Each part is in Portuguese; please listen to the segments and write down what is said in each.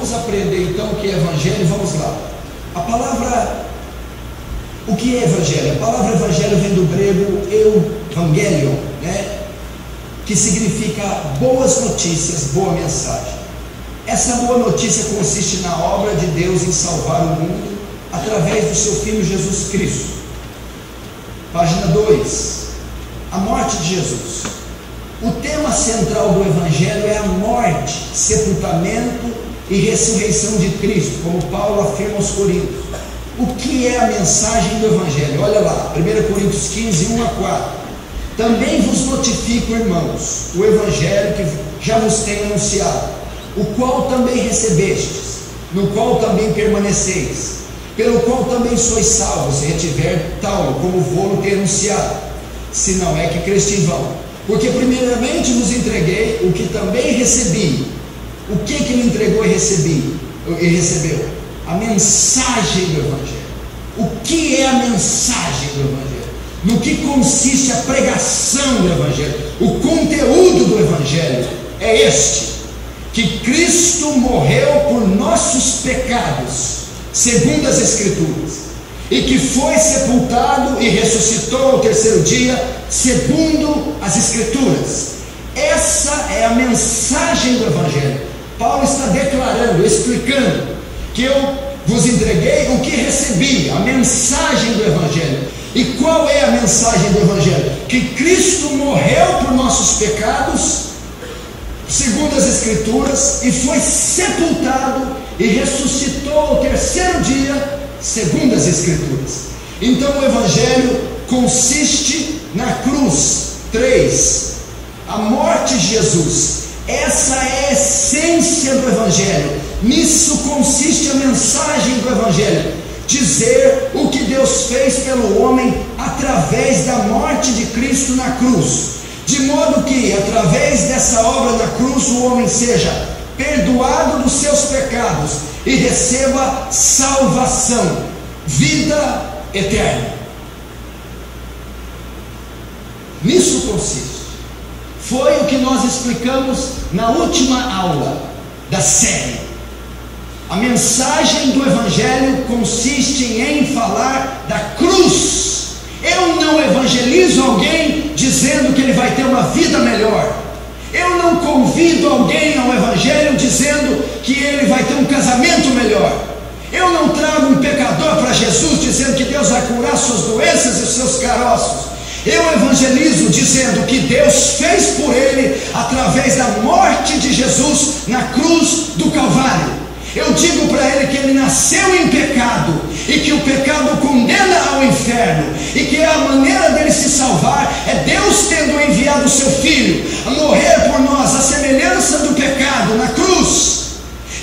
Vamos aprender então o que é evangelho. Vamos lá. A palavra, o que é evangelho? A palavra evangelho vem do grego evangelion, né? Que significa boas notícias, boa mensagem. Essa boa notícia consiste na obra de Deus em salvar o mundo através do seu Filho Jesus Cristo. Página 2. A morte de Jesus. O tema central do Evangelho é a morte, sepultamento e ressurreição de Cristo, como Paulo afirma aos Coríntios. O que é a mensagem do Evangelho? Olha lá, 1 Coríntios 15, 1 a 4. Também vos notifico, irmãos, o Evangelho que já vos tenho anunciado, o qual também recebestes, no qual também permaneceis, pelo qual também sois salvos, se retiver tal, como vou ter anunciado, se não é que creste em vão. Porque primeiramente vos entreguei o que também recebi. O que ele entregou e recebeu? A mensagem do Evangelho. O que é a mensagem do Evangelho? No que consiste a pregação do Evangelho? O conteúdo do Evangelho é este: que Cristo morreu por nossos pecados, segundo as Escrituras, e que foi sepultado e ressuscitou ao terceiro dia, segundo as Escrituras. Essa é a mensagem do Evangelho. Paulo está declarando, explicando, que eu vos entreguei o que recebi, a mensagem do Evangelho. E qual é a mensagem do Evangelho? Que Cristo morreu por nossos pecados, segundo as Escrituras, e foi sepultado e ressuscitou ao terceiro dia, segundo as Escrituras. Então o Evangelho consiste na cruz. 3. A morte de Jesus. Essa é a essência do Evangelho. Nisso consiste a mensagem do Evangelho: dizer o que Deus fez pelo homem através da morte de Cristo na cruz, de modo que através dessa obra na cruz o homem seja perdoado dos seus pecados e receba salvação, vida eterna. Nisso consiste. Foi o que nós explicamos na última aula da série. A mensagem do Evangelho consiste em falar da cruz. Eu não evangelizo alguém dizendo que ele vai ter uma vida melhor. Eu não convido alguém ao Evangelho dizendo que ele vai ter um casamento melhor. Eu não trago um pecador para Jesus dizendo que Deus vai curar suas doenças e seus caroços. Eu evangelizo dizendo que Deus fez por ele através da morte de Jesus na cruz do Calvário. Eu digo para ele que ele nasceu em pecado e que o pecado condena ao inferno, e que a maneira dele se salvar é Deus tendo enviado o seu Filho a morrer por nós, a semelhança do pecado na cruz.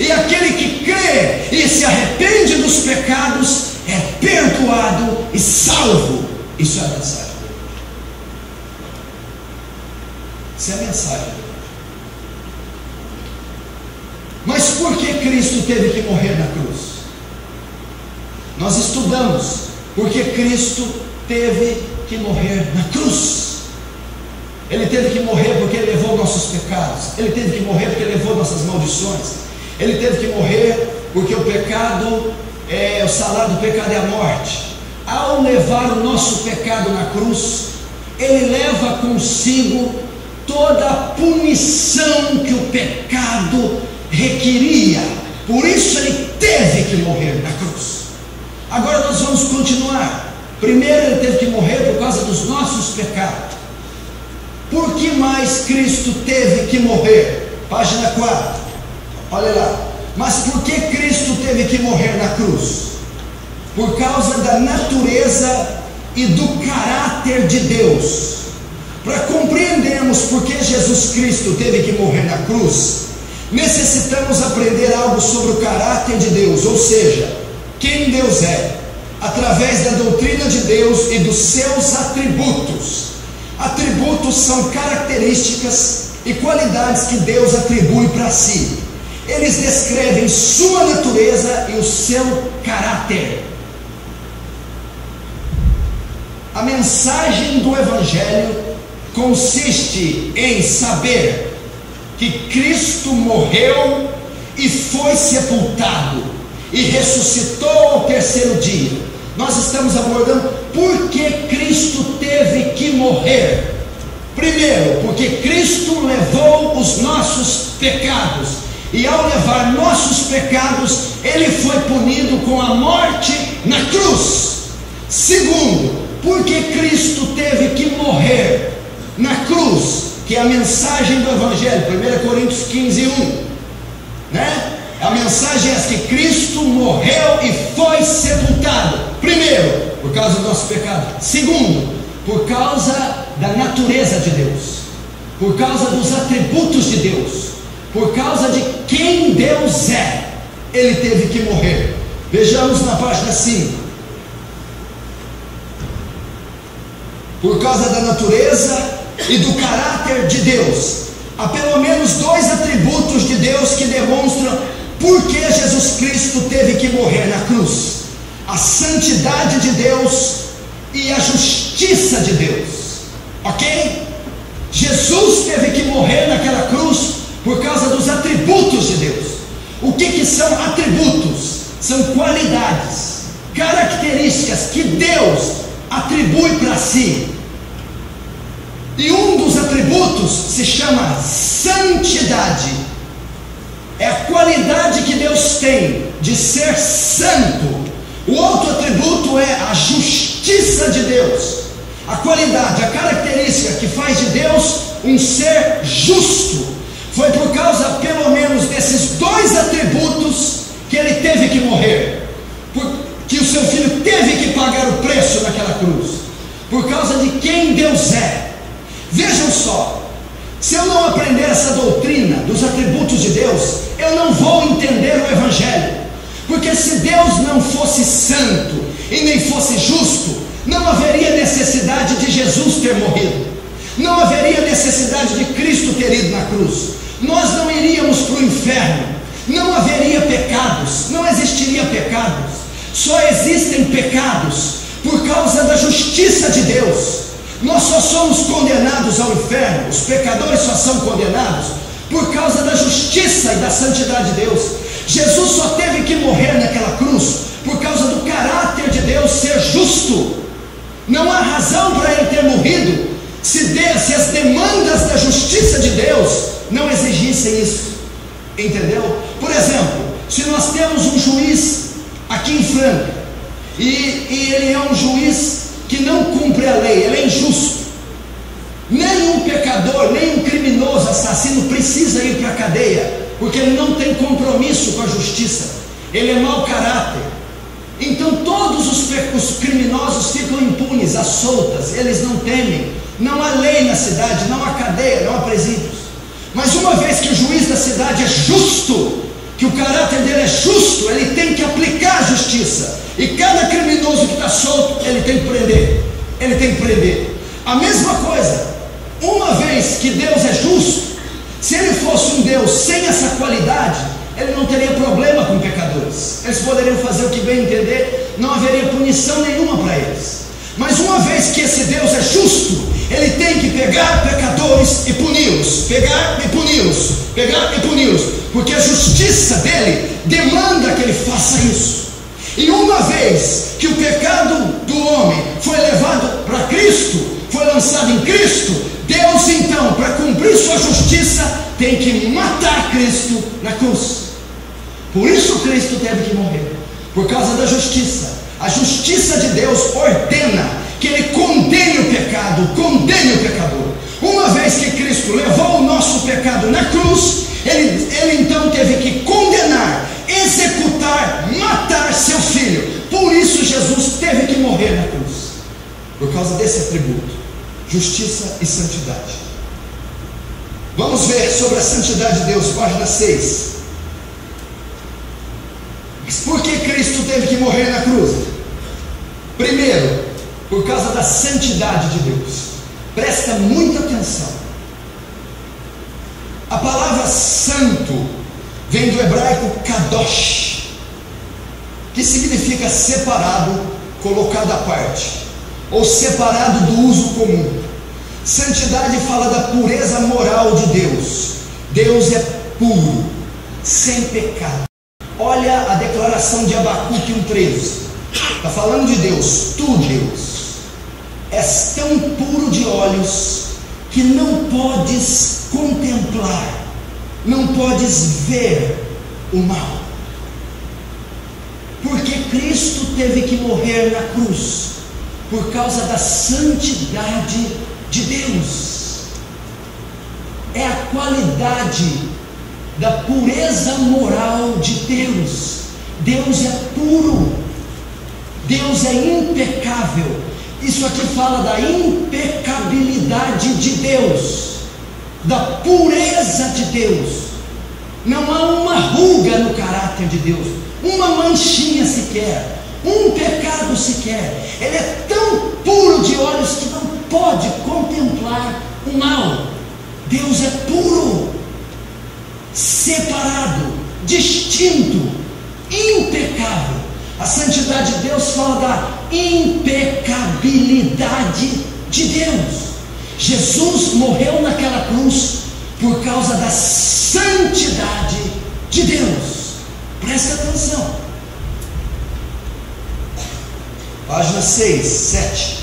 E aquele que crê e se arrepende dos pecados é perdoado e salvo. Isso é a mensagem. Isso é a mensagem. Mas por que Cristo teve que morrer na cruz? Nós estudamos porque Cristo teve que morrer na cruz. Ele teve que morrer porque ele levou nossos pecados. Ele teve que morrer porque ele levou nossas maldições. Ele teve que morrer porque o pecado, o salário do pecado é a morte. Ao levar o nosso pecado na cruz, ele leva consigo toda a punição que o pecado requeria. Por isso ele teve que morrer na cruz. Agora nós vamos continuar. Primeiro ele teve que morrer por causa dos nossos pecados. Por que mais Cristo teve que morrer? Página 4. Olha lá. Mas por que Cristo teve que morrer na cruz? Por causa da natureza e do caráter de Deus. Para compreendermos por que Jesus Cristo teve que morrer na cruz, necessitamos aprender algo sobre o caráter de Deus, ou seja, quem Deus é, através da doutrina de Deus e dos seus atributos. Atributos são características e qualidades que Deus atribui para si. Eles descrevem sua natureza e o seu caráter. A mensagem do Evangelho consiste em saber que Cristo morreu e foi sepultado e ressuscitou ao terceiro dia. Nós estamos abordando por que Cristo teve que morrer. Primeiro, porque Cristo levou os nossos pecados, e ao levar nossos pecados, Ele foi punido com a morte na cruz. Segundo, porque Cristo teve que morrer na cruz, que é a mensagem do Evangelho, 1 Coríntios 15, 1, né? A mensagem é essa, que Cristo morreu e foi sepultado. Primeiro, por causa do nosso pecado. Segundo, por causa da natureza de Deus, por causa dos atributos de Deus, por causa de quem Deus é, Ele teve que morrer. Vejamos na página 5. Por causa da natureza e do caráter de Deus. Há pelo menos dois atributos de Deus que demonstram por que Jesus Cristo teve que morrer na cruz: a santidade de Deus e a justiça de Deus. Ok? Jesus teve que morrer naquela cruz por causa dos atributos de Deus. O que são atributos? São qualidades, características que Deus atribui para si. E um dos atributos se chama santidade. É a qualidade que Deus tem de ser santo. O outro atributo é a justiça de Deus. A qualidade, a característica que faz de Deus um ser justo. Foi por causa, pelo menos, desses dois atributos que Ele teve que morrer, que o seu Filho teve que pagar o preço naquela cruz, por causa de quem Deus é. Vejam só, se eu não aprender essa doutrina dos atributos de Deus, eu não vou entender o Evangelho. Porque se Deus não fosse santo e nem fosse justo, não haveria necessidade de Jesus ter morrido, não haveria necessidade de Cristo ter ido na cruz, nós não iríamos para o inferno, não haveria pecados, não existiria pecados. Só existem pecados por causa da justiça de Deus. Nós só somos condenados ao inferno, os pecadores só são condenados por causa da justiça e da santidade de Deus. Jesus só teve que morrer naquela cruz por causa do caráter de Deus ser justo. Não há razão para Ele ter morrido se as demandas da justiça de Deus não exigissem isso. Entendeu? Por exemplo, se nós temos um juiz aqui em Franca e ele é um juiz que não cumpre a lei, ele é injusto. Nenhum pecador, nenhum criminoso, assassino precisa ir para a cadeia, porque ele não tem compromisso com a justiça, ele é mau caráter. Então todos os criminosos ficam impunes, às soltas, eles não temem, não há lei na cidade, não há cadeia, não há presídios. Mas uma vez que o juiz da cidade é justo, que o caráter dele é justo, ele tem que aplicar a justiça, e cada criminoso que está solto, ele tem que prender, ele tem que prender. A mesma coisa, uma vez que Deus é justo, se Ele fosse um Deus sem essa qualidade, Ele não teria problema com pecadores, eles poderiam fazer o que bem entender, não haveria punição nenhuma para eles. Mas uma vez que esse Deus é justo, Ele tem que pegar pecadores e puni-los, pegar e puni-los, pegar e puni-los, porque a justiça dele demanda que ele faça isso. E uma vez que o pecado do homem foi levado para Cristo, foi lançado em Cristo, Deus então, para cumprir sua justiça, tem que matar Cristo na cruz. Por isso Cristo teve que morrer, por causa da justiça. A justiça de Deus ordena que Ele condene o pecado, condene o pecador. Uma vez que Cristo levou o nosso pecado na cruz, Ele então teve que condenar, executar, matar seu Filho. Por isso Jesus teve que morrer na cruz, por causa desse atributo, justiça e santidade. Vamos ver sobre a santidade de Deus, página 6. Por que Cristo teve que morrer na cruz? Primeiro, por causa da santidade de Deus. Presta muita atenção. A palavra santo vem do hebraico kadosh, que significa separado, colocado à parte, ou separado do uso comum. Santidade fala da pureza moral de Deus. Deus é puro. sem pecado. Olha a declaração de Abacuque 1,13. Está falando de Deus. Tu, Deus, és tão puro de olhos que não podes contemplar, não podes ver o mal. Porque Cristo teve que morrer na cruz por causa da santidade de Deus. É a qualidade da pureza moral de Deus. Deus é puro, Deus é impecável. Isso aqui fala da impecabilidade de Deus, da pureza de Deus. Não há uma ruga no caráter de Deus, uma manchinha sequer, um pecado sequer. Ele é tão puro de olhos que não pode contemplar o mal. Deus é puro, separado, distinto, impecável. A santidade de Deus fala da impecabilidade de Deus. Jesus morreu naquela cruz por causa da santidade de Deus. Presta atenção. Página 6, 7.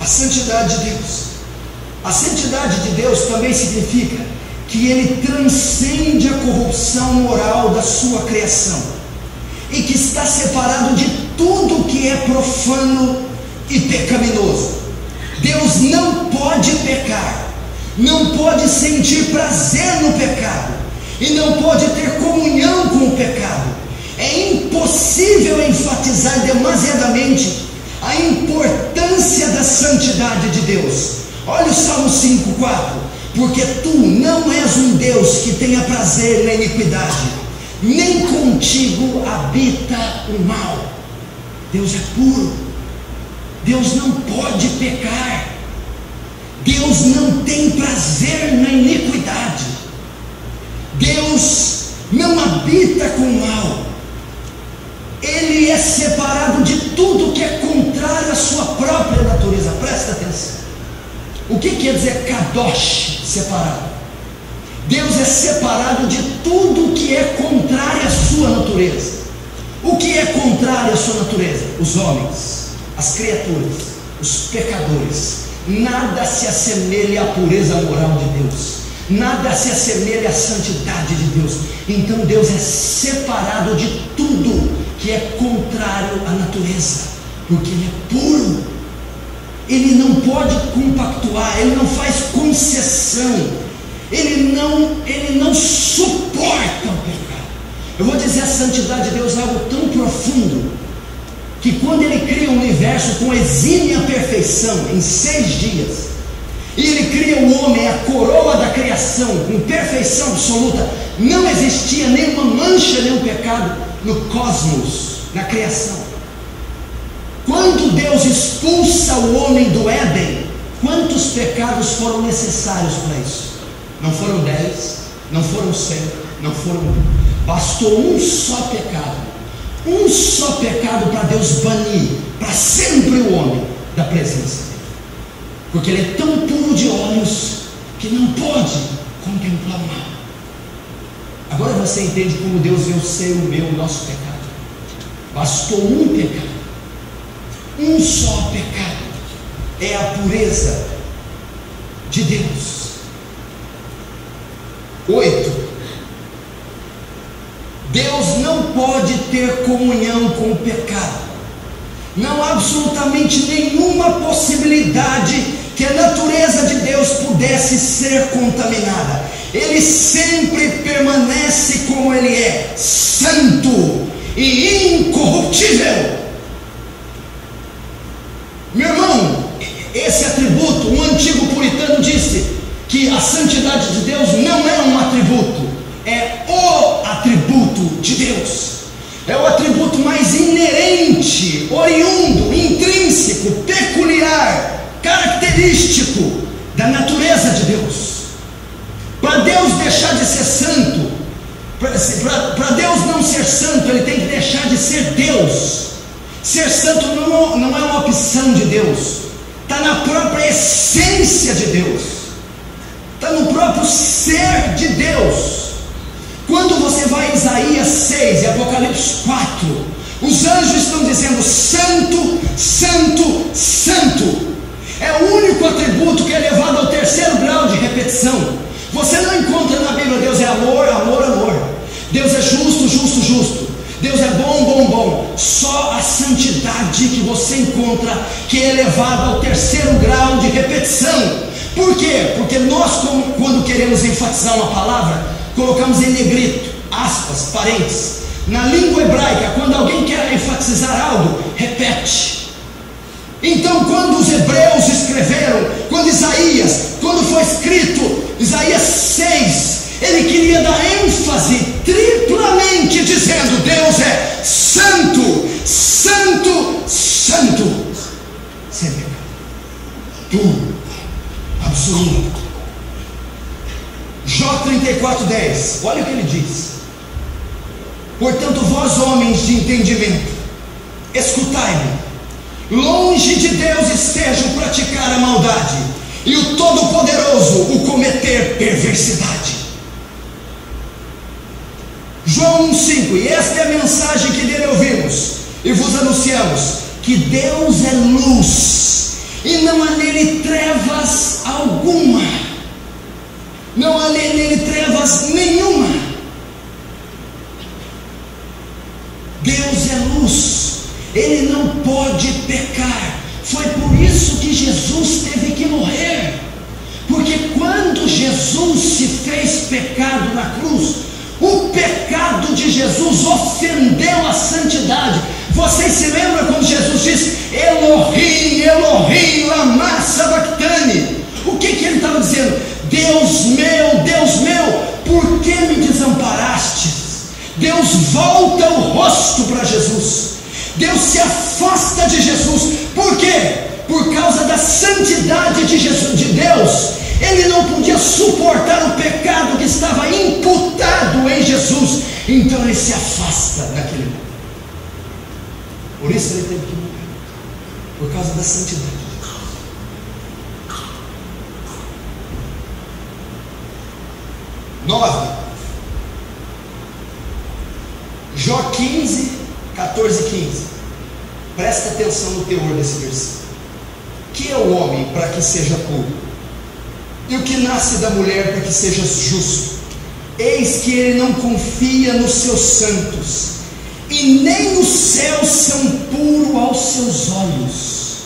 A santidade de Deus. A santidade de Deus também significa que Ele transcende a corrupção moral da sua criação e que está separado de tudo que é profano e pecaminoso. Deus não pode pecar, não pode sentir prazer no pecado e não pode ter comunhão com o pecado. É impossível enfatizar demasiadamente a importância da santidade de Deus. Olha o Salmo 5,4. Porque tu não és um Deus que tenha prazer na iniquidade, nem contigo habita o mal. Deus é puro, Deus não pode pecar, Deus não tem prazer na iniquidade, Deus não habita com o mal. Ele é separado de tudo que é contrário à sua própria natureza. Presta atenção. O que quer dizer kadosh, separado? Deus é separado de tudo que é contrário à sua natureza. O que é contrário à sua natureza? Os homens, as criaturas, os pecadores. Nada se assemelha à pureza moral de Deus, nada se assemelha à santidade de Deus. Então Deus é separado de tudo que é contrário à natureza, porque Ele é puro. Ele não pode compactuar, Ele não faz concessão, Ele não suporta o pecado. Eu vou dizer, a santidade de Deus é algo tão profundo, que quando Ele cria o universo com exímia perfeição, em 6 dias, e Ele cria o homem, a coroa da criação, com perfeição absoluta, não existia nenhuma mancha, nenhum pecado no cosmos, na criação. Quando Deus expulsa o homem do Éden, quantos pecados foram necessários para isso? Não foram 10, não foram 100, não foram 1. Bastou um só pecado para Deus banir para sempre o homem da presença dele, porque Ele é tão puro de olhos que não pode contemplar o mal. Agora você entende como Deus vê o seu, o meu, o nosso pecado. Bastou um pecado, um só pecado, é a pureza de Deus. 8. Deus não pode ter comunhão com o pecado. Não há absolutamente nenhuma possibilidade que a natureza de Deus pudesse ser contaminada. Ele sempre permanece como Ele é, santo e incorruptível. Meu irmão, esse atributo, um antigo puritano disse que a santidade de Deus não é um atributo, é o atributo de Deus. É o atributo mais inerente, oriundo, intrínseco, peculiar, característico da natureza de Deus. Para Deus deixar de ser santo, para Deus não ser santo, Ele tem que deixar de ser Deus. Ser santo não é uma opção de Deus, está na própria essência de Deus, está no próprio ser de Deus. Quando você vai em Isaías 6 e Apocalipse 4, os anjos estão dizendo: Santo, Santo, Santo. É o único atributo que é levado ao terceiro grau de repetição. Você não encontra na Bíblia: Deus é amor, amor, amor. Deus é justo, justo, justo. Deus é bom, bom, bom. Só a santidade que você encontra que é elevada ao terceiro grau de repetição. Por quê? Porque nós, quando queremos enfatizar uma palavra, colocamos em negrito, aspas, parênteses. Na língua hebraica, quando alguém quer enfatizar algo, repete. Então, quando os hebreus escreveram, quando foi escrito Isaías 6, ele queria dar ênfase triplamente, dizendo: Deus é santo, santo, santo, sem pecado, puro, absoluto. Jó 34:10, olha o que ele diz: portanto, vós homens de entendimento, escutai-me. Longe de Deus esteja o praticar a maldade, e o Todo-Poderoso o cometer perversidade. João 1,5, e esta é a mensagem que dele ouvimos e vos anunciamos: que Deus é luz, e não há nele trevas alguma. Não há nele trevas nenhuma. Deus é luz, ele não pode pecar. Foi por isso que Jesus teve que morrer, porque quando Jesus se fez pecado na cruz, o pecado de Jesus ofendeu a santidade. Vocês se lembram quando Jesus disse: Elohim, Elohim, lama sabachthani? O que ele estava dizendo? Deus meu, por que me desamparastes? Deus volta o rosto para Jesus. Deus se afasta de Jesus. Por quê? Por causa da santidade de Jesus, de Deus. Ele não podia suportar o pecado que estava imputado em Jesus. Então ele se afasta daquele mundo. Por isso ele teve que morrer, por causa da santidade de Deus. Jó 15, 14 e 15. Presta atenção no teor desse versículo. Que é o homem para que seja puro, e o que nasce da mulher para que seja justo? Eis que ele não confia nos seus santos, e nem os céus são puros aos seus olhos.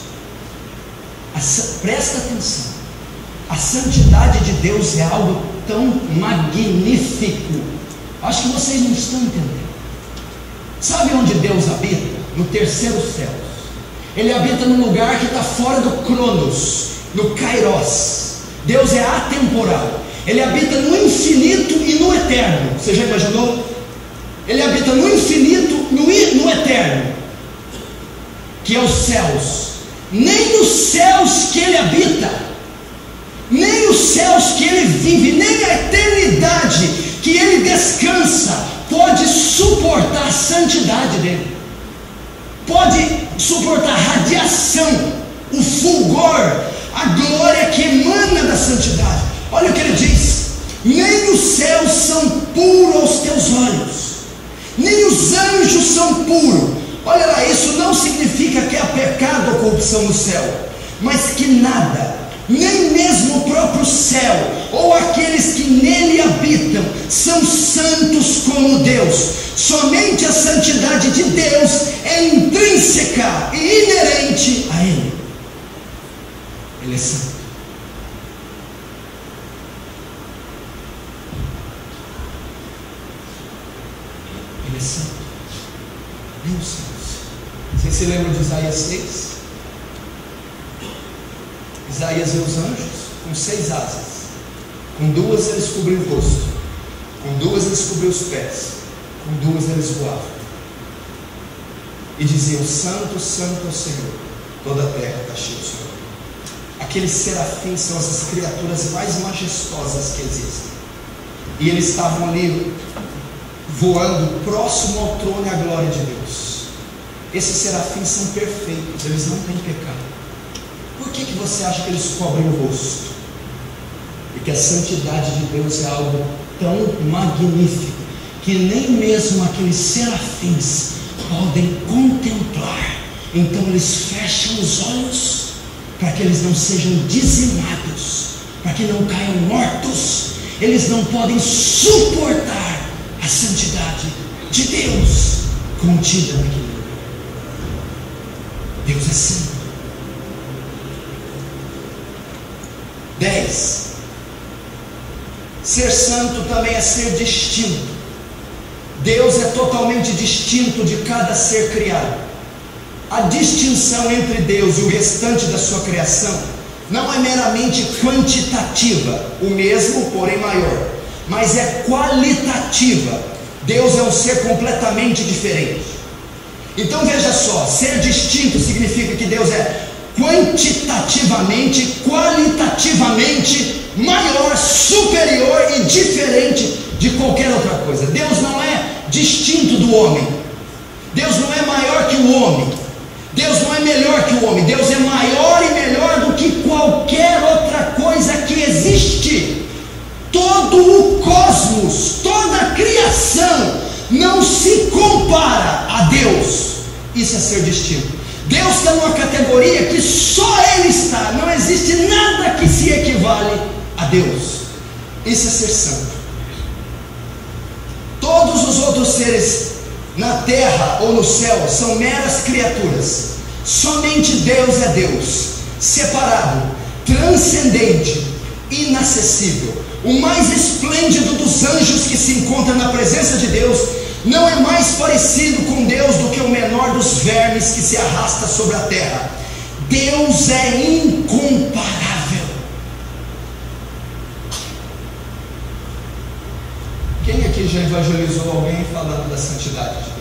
Presta atenção. A santidade de Deus é algo tão magnífico. Acho que vocês não estão entendendo. Sabe onde Deus habita? No terceiro céu. Ele habita num lugar que está fora do Cronos, no Kairos. Deus é atemporal. Ele habita no infinito e no eterno. Você já imaginou? Ele habita no infinito, no eterno, que é os céus. Nem os céus que ele habita, nem os céus que ele vive, nem a eternidade que ele descansa pode suportar a santidade dele. Pode suportar a radiação, o fulgor, a glória que emana da santidade. Olha o que ele diz: nem os céus são puros aos teus olhos, nem os anjos são puros. Olha lá, isso não significa que há pecado ou corrupção no céu, mas que nada, nem mesmo o próprio céu ou aqueles que nele habitam, são santos como Deus. Somente a santidade de Deus é intrínseca e inerente a Ele. Ele é santo. Ele é santo. Nem os céus. Vocês se lembram de Isaías 6? Isaías vê os anjos com 6 asas. Com 2 eles cobriam o rosto, com 2 eles cobriam os pés, com 2 eles voavam. E diziam: santo, santo é o Senhor, toda a terra está cheia do Senhor. Aqueles serafins são as criaturas mais majestosas que existem. E eles estavam ali voando próximo ao trono e à glória de Deus. Esses serafins são perfeitos, eles não têm pecado. Por que você acha que eles cobrem o rosto? Porque a santidade de Deus é algo tão magnífico. que nem mesmo aqueles serafins podem contemplar. Então eles fecham os olhos para que eles não sejam dizimados, para que não caiam mortos. Eles não podem suportar a santidade de Deus contida naquele lugar. Deus é santo. 10. Ser santo também é ser distinto. Deus é totalmente distinto de cada ser criado. A distinção entre Deus e o restante da sua criação não é meramente quantitativa, o mesmo, porém maior, mas é qualitativa. Deus é um ser completamente diferente. Então veja só, ser distinto significa que Deus é quantitativamente, qualitativamente maior, superior e diferente de qualquer outra coisa. Deus não é distinto do homem. Deus não é maior que o homem. Deus não é melhor que o homem. Deus é maior e melhor do que qualquer outra coisa que existe. Todo o cosmos, toda a criação não se compara a Deus. Isso é ser distinto. Deus está numa categoria que só Ele está. Não existe nada que se equivale a Deus. Isso é ser santo. Todos os outros seres na terra ou no céu são meras criaturas. Somente Deus é Deus, separado, transcendente, inacessível. O mais esplêndido dos anjos que se encontra na presença de Deus não é mais parecido com Deus do que o menor dos vermes que se arrasta sobre a terra. Deus é incomparável. Quem aqui já evangelizou alguém falando da santidade de Deus?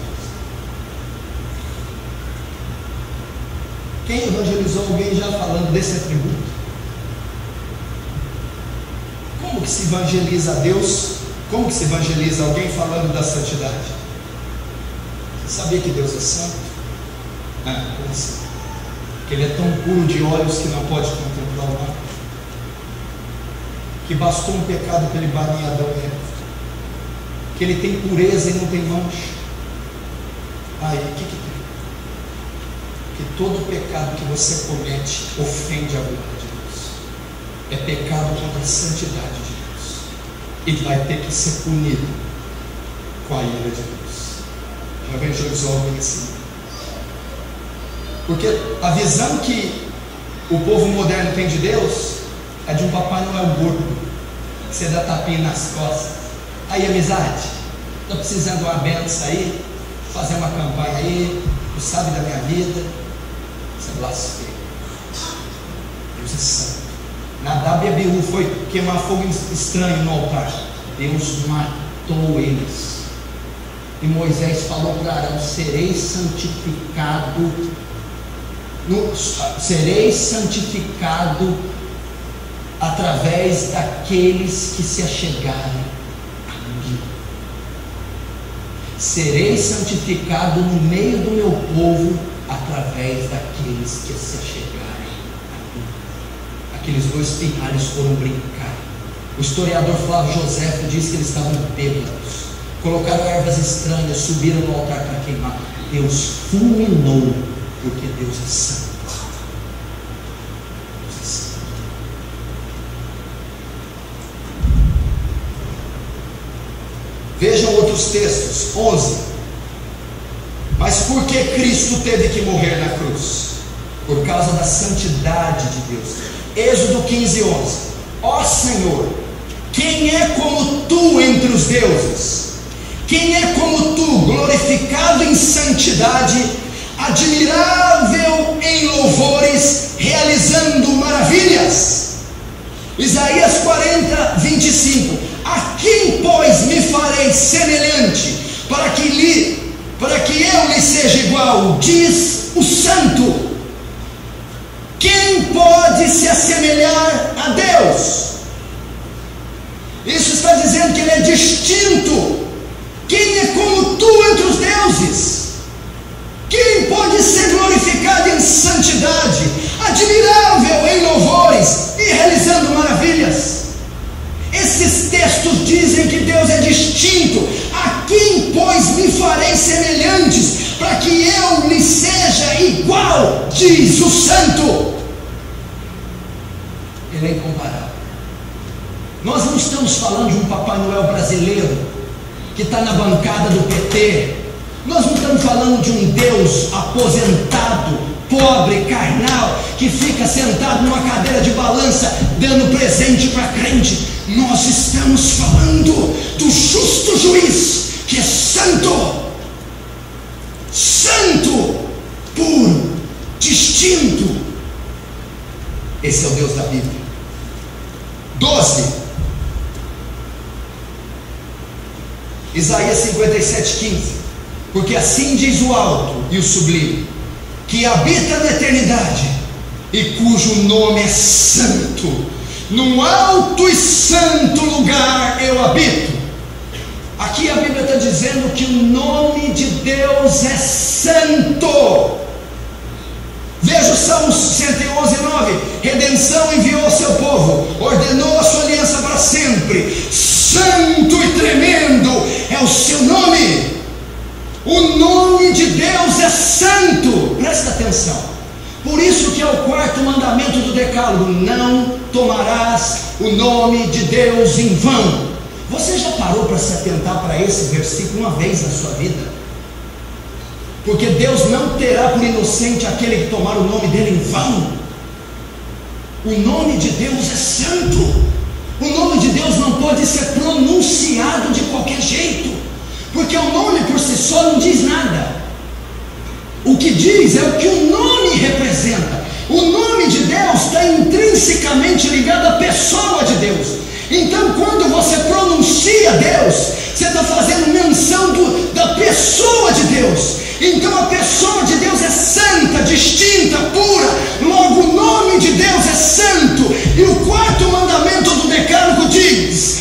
Quem evangelizou alguém já falando desse atributo? Como que se evangeliza a Deus? Como que se evangeliza alguém falando da santidade? Você sabia que Deus é santo? Como assim? Que Ele é tão puro de olhos que não pode contemplar o mal. Que bastou um pecado para Ele banir Adão e Eva. Que Ele tem pureza e não tem mancha. Aí, o que tem? Que todo pecado que você comete ofende a glória de Deus. É pecado contra a santidade de Deus. E vai ter que ser punido com a ira de Deus. Já evangelizou alguém assim? Porque a visão que o povo moderno tem de Deus é de um Papai Noel gordo. Você dá tapinha nas costas. Aí, amizade, estou precisando de uma benção aí, fazer uma campanha aí, tu sabe da minha vida. Você blasfema. Deus é santo. Nadab e Abiú foi queimar fogo estranho no altar. Deus matou eles. E Moisés falou para Arão: sereis santificado através daqueles que se achegarem a mim. Serei santificado no meio do meu povo através daqueles que se achegarem a mim. Aqueles dois pirralhos foram brincar. O historiador Flávio Joséfo diz que eles estavam bêbados, colocaram ervas estranhas, subiram no altar para queimar. Deus fulminou, porque Deus é santo. Deus é santo. Vejam outros textos. 11. Mas por que Cristo teve que morrer na cruz? Por causa da santidade de Deus. Êxodo 15:11. Ó Senhor, quem é como tu entre os deuses? Quem é como tu, glorificado em santidade, admirável em louvores, realizando maravilhas? Isaías 40:25. A quem, pois, me farei semelhante, para que eu lhe seja igual? Diz o santo. Quem pode se assemelhar a Deus? Isso está dizendo que Ele é distinto. Quem é como tu entre os deuses? Quem pode ser glorificado em santidade, admirável em louvores e realizando maravilhas? Esses textos dizem que Deus é distinto. A quem diz o santo, ele é incomparável. Nós não estamos falando de um Papai Noel brasileiro que está na bancada do PT. Nós não estamos falando de um Deus aposentado, pobre, carnal, que fica sentado numa cadeira de balança dando presente para crente. Nós estamos falando do justo juiz, que é santo, santo, puro, distinto. Esse é o Deus da Bíblia. 12. Isaías 57:15. Porque assim diz o alto e o sublime, que habita na eternidade e cujo nome é santo. Num alto e santo lugar eu habito. Aqui a Bíblia está dizendo que o nome de Deus é santo. Veja o Salmo 111:9. Redenção enviou ao seu povo, ordenou a sua aliança para sempre. Santo e tremendo é o seu nome. O nome de Deus é santo. Presta atenção. Por isso que é o quarto mandamento do decálogo: não tomarás o nome de Deus em vão. Você já parou para se atentar para esse versículo uma vez na sua vida? Porque Deus não terá por inocente aquele que tomar o nome dele em vão. O nome de Deus é santo. O nome de Deus não pode ser pronunciado de qualquer jeito, porque o nome por si só não diz nada. O que diz é o que o nome representa. O nome de Deus está intrinsecamente ligado à pessoa de Deus. Então, quando você pronuncia Deus, você está fazendo menção da pessoa de Deus. Então, a pessoa de Deus é santa, distinta, pura. Logo, o nome de Deus é santo. E o quarto mandamento do decálogo diz: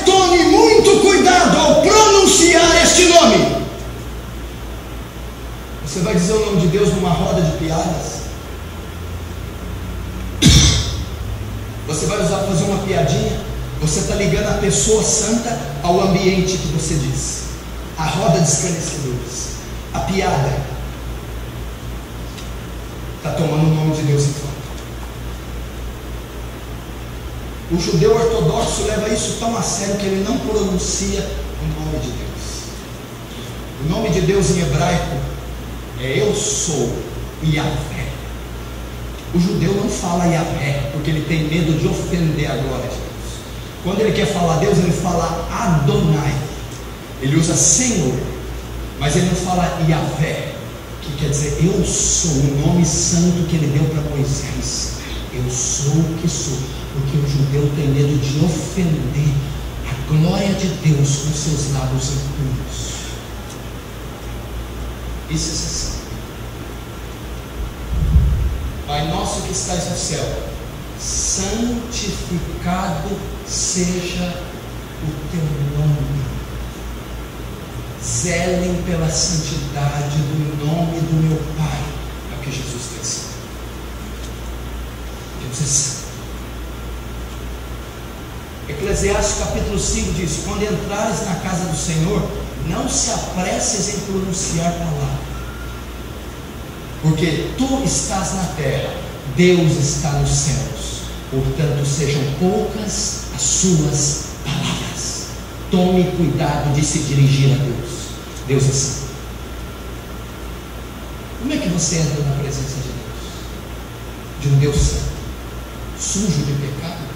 tome muito cuidado ao pronunciar este nome. Você vai dizer o nome de Deus numa roda de piadas? Você vai fazer uma piadinha? Você está ligando a pessoa santa ao ambiente que você diz. A roda de esclarecedores, a piada, está tomando o nome de Deus em conta. O judeu ortodoxo leva isso tão a sério que ele não pronuncia o nome de Deus. O nome de Deus em hebraico é eu sou Yahvé. O judeu não fala Yahvé porque ele tem medo de ofender a glória de Deus. Quando ele quer falar Deus, ele fala Adonai. Ele usa Senhor, mas ele não fala Yahvé, que quer dizer eu sou, o nome santo que ele deu para Moisés. Eu sou o que sou, porque o judeu tem medo de ofender a glória de Deus com seus lábios impuros. Isso é santo. Pai nosso que estás no céu, santificado seja o teu nome. Zelem pela santidade do nome do meu Pai. É o que Jesus está dizendo. Deus é santo. Eclesiastes capítulo 5 diz: quando entrares na casa do Senhor, não se apresses em pronunciar palavra, porque tu estás na terra, Deus está nos céus, portanto sejam poucas as suas palavras. Tome cuidado de se dirigir a Deus. Deus é santo. Como é que você entra na presença de Deus? De um Deus santo, sujo de pecado?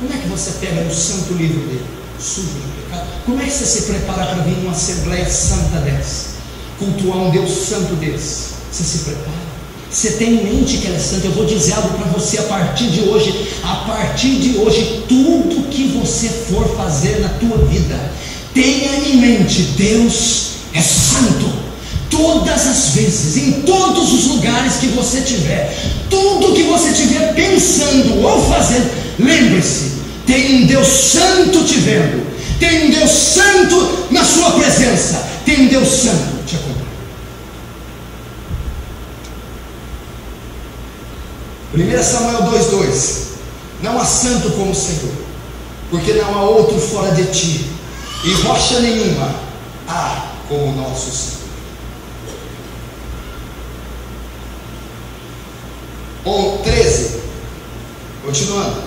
Como é que você pega no santo livro dele, sujo de pecado? Como é que você se prepara para vir numa assembleia santa dessa, cultuar um Deus santo desse? Você se prepara? Você tem em mente que ele é santo? Eu vou dizer algo para você a partir de hoje. A partir de hoje, tudo que você for fazer na tua vida, tenha em mente: Deus é santo. Todas as vezes, em todos os lugares que você tiver, tudo que você estiver pensando ou fazendo, lembre-se: tem um Deus santo te vendo, tem um Deus santo na sua presença, tem um Deus santo te acompanhando. 1 Samuel 2,2: não há santo como o Senhor, porque não há outro fora de ti, e rocha nenhuma há como o nosso Senhor. 13, continuando.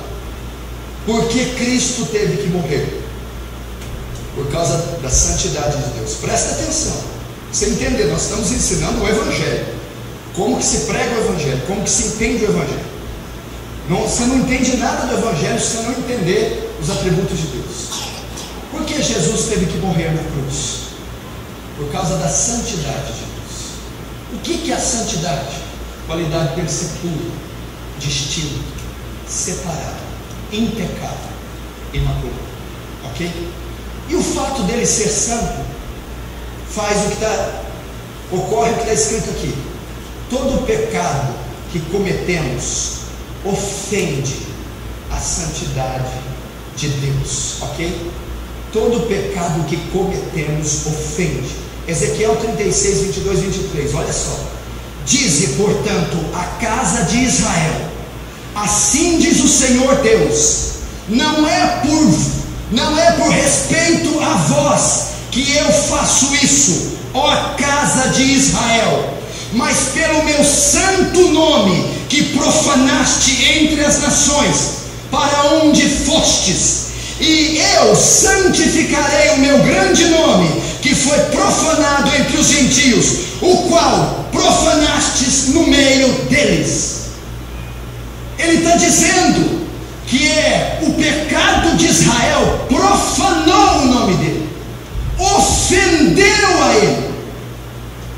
Porque Cristo teve que morrer? Por causa da santidade de Deus. Presta atenção, você entender, nós estamos ensinando o Evangelho, como que se prega o Evangelho, como que se entende o Evangelho. Você não entende nada do Evangelho se você não entender os atributos de Deus. Por que Jesus teve que morrer na cruz? Por causa da santidade de Deus. O que é a santidade? Qualidade persepura, distinto, separado, impecável, imaculado. Ok? E o fato dele ser santo faz ocorre o que está escrito aqui. Todo pecado que cometemos ofende a santidade de Deus. Ok? Todo pecado que cometemos ofende. Ezequiel 36, 22, 23. Olha só. Dize, portanto, a casa de Israel: assim diz o Senhor Deus, não é por respeito a vós que eu faço isso, ó casa de Israel, mas pelo meu santo nome que profanaste entre as nações, para onde fostes, e eu santificarei o meu grande nome, que foi profanado entre os gentios, o qual profanastes no meio deles. Ele está dizendo que o pecado de Israel profanou o nome dele, ofendeu a ele.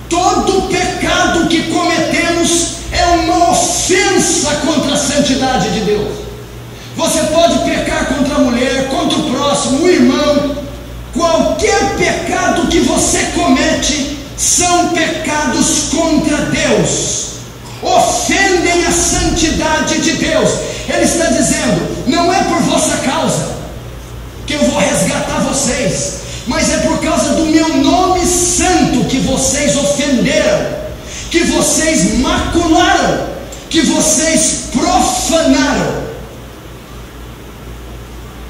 Todo pecado que cometemos é uma ofensa contra a santidade de Deus. Você pode pecar contra a mulher, contra o próximo, o irmão. Qualquer pecado que você comete são pecados contra Deus, ofendem a santidade de Deus. Ele está dizendo: não é por vossa causa que eu vou resgatar vocês, mas é por causa do meu nome santo que vocês ofenderam, que vocês macularam, que vocês profanaram.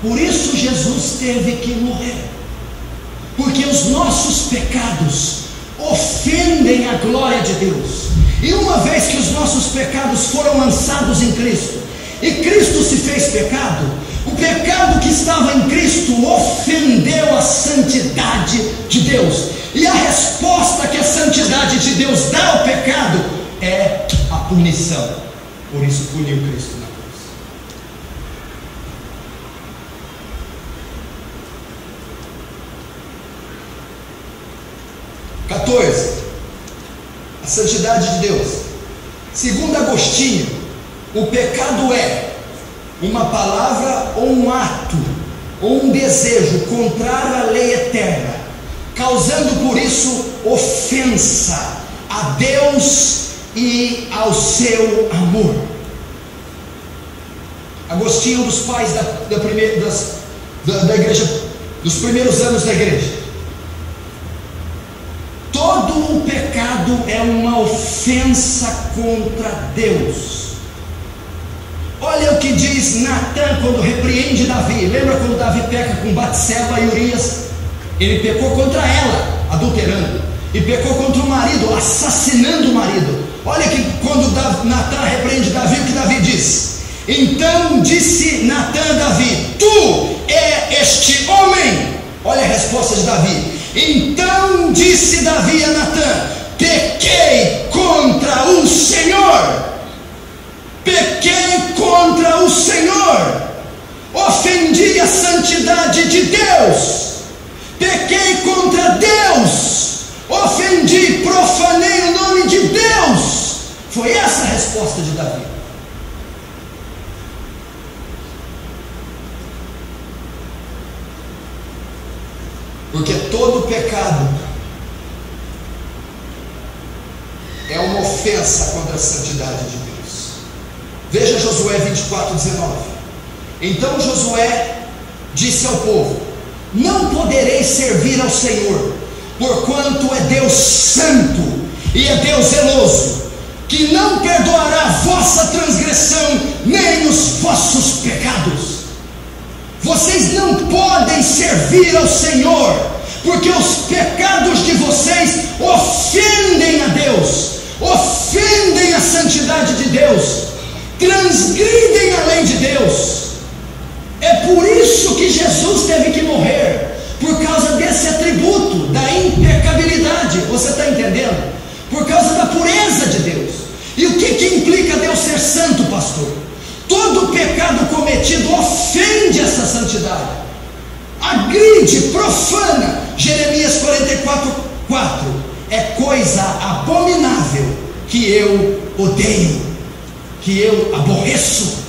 Por isso Jesus teve que morrer, porque os nossos pecados ofendem a glória de Deus. E uma vez que os nossos pecados foram lançados em Cristo, e Cristo se fez pecado, o pecado que estava em Cristo ofendeu a santidade de Deus. E a resposta que a santidade de Deus dá ao pecado é a punição. Por isso puniu Cristo na cruz. 14. A santidade de Deus. Segundo Agostinho, o pecado é uma palavra ou um ato ou um desejo contrário à lei eterna, causando por isso ofensa a Deus e ao seu amor. Agostinho, dos pais da igreja, dos primeiros anos da igreja. Todo o pecado é uma ofensa contra Deus. Olha o que diz Natã quando repreende Davi. Lembra quando Davi peca com Batseba e Urias? Ele pecou contra ela, adulterando, e pecou contra o marido, assassinando o marido. Olha que quando Natã repreende Davi, o que Davi diz? Então disse Natã a Davi: tu é este homem. Olha a resposta de Davi. Então disse Davi a Natã: pequei contra o Senhor. Pequei contra o Senhor, ofendi a santidade de Deus, pequei contra Deus, ofendi, profanei o nome de Deus. Foi essa a resposta de Davi. Porque todo pecado é uma ofensa contra a santidade de Deus. Veja Josué 24, 19. Então Josué disse ao povo: não podereis servir ao Senhor, porquanto é Deus santo e é Deus zeloso, que não perdoará a vossa transgressão nem os vossos pecados. Vocês não podem servir ao Senhor, porque os pecados de vocês ofendem a Deus, ofendem a santidade de Deus. transgridem a lei de Deus. É por isso que Jesus teve que morrer, por causa desse atributo da impecabilidade. Você está entendendo? Por causa da pureza de Deus. E o que implica Deus ser santo, pastor? Todo pecado cometido ofende essa santidade, agride, profana. Jeremias 44:4: é coisa abominável que eu odeio, que eu aborreço.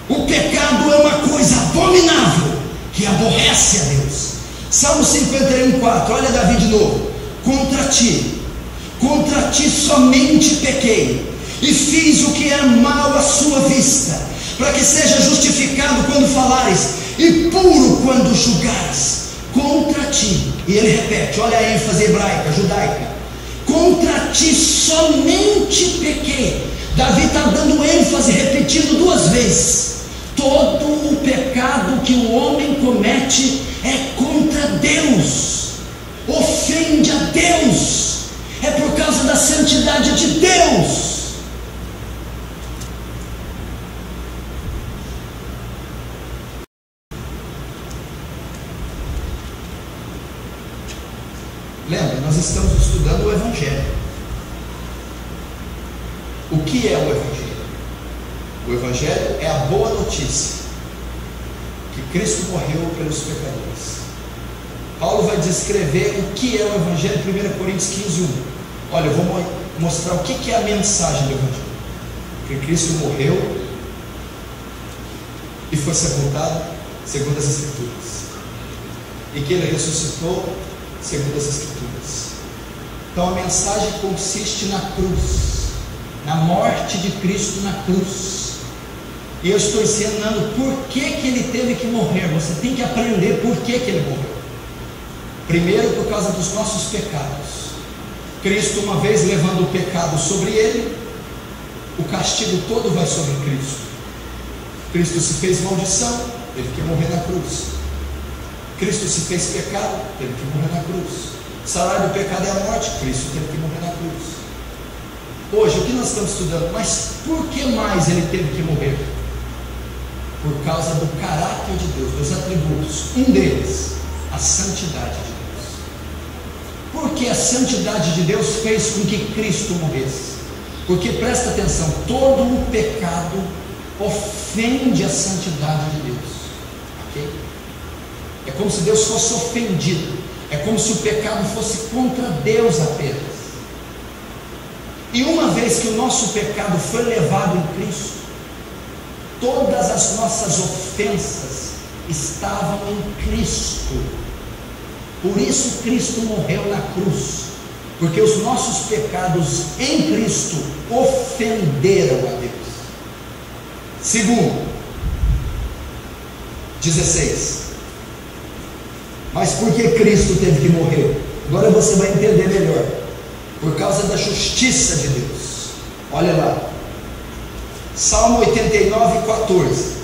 O pecado é uma coisa abominável que aborrece a Deus. Salmo 51:4, olha Davi de novo: contra ti somente pequei, e fiz o que é mal à sua vista, para que seja justificado quando falares, e puro quando julgares. Contra ti, e ele repete, olha a ênfase hebraica, judaica: contra ti somente pequei. Davi está dando ênfase, repetindo 2 vezes. Todo o pecado que o homem comete é contra Deus, ofende a Deus, é por causa da santidade de Deus. Lembra, nós estamos estudando o Evangelho. O que é o Evangelho? O Evangelho é a boa notícia que Cristo morreu pelos pecadores. Paulo vai descrever o que é o Evangelho em 1 Coríntios 15:1. Olha, eu vou mostrar o que é a mensagem do Evangelho: que Cristo morreu e foi sepultado segundo as Escrituras, e que Ele ressuscitou segundo as Escrituras. Então a mensagem consiste na cruz, na morte de Cristo na cruz. E eu estou ensinando por que Ele teve que morrer. Você tem que aprender por que Ele morreu. Primeiro, por causa dos nossos pecados. Cristo, uma vez levando o pecado sobre Ele, o castigo todo vai sobre Cristo. Cristo se fez maldição, teve que morrer na cruz. Cristo se fez pecado, teve que morrer na cruz. O salário do pecado é a morte, Cristo teve que morrer na cruz. Hoje, o que nós estamos estudando? Mas por que mais Ele teve que morrer? Por causa do caráter de Deus, dos atributos. Um deles, a santidade de Deus. Porque a santidade de Deus fez com que Cristo morresse. Porque, presta atenção, todo o pecado ofende a santidade de Deus. Ok? É como se Deus fosse ofendido. É como se o pecado fosse contra Deus apenas. E uma vez que o nosso pecado foi levado em Cristo, todas as nossas ofensas estavam em Cristo. Por isso Cristo morreu na cruz, porque os nossos pecados em Cristo ofenderam a Deus. Segundo, 16. Mas por que Cristo teve que morrer? Agora você vai entender melhor. Por causa da justiça de Deus. Olha lá, Salmo 89:14.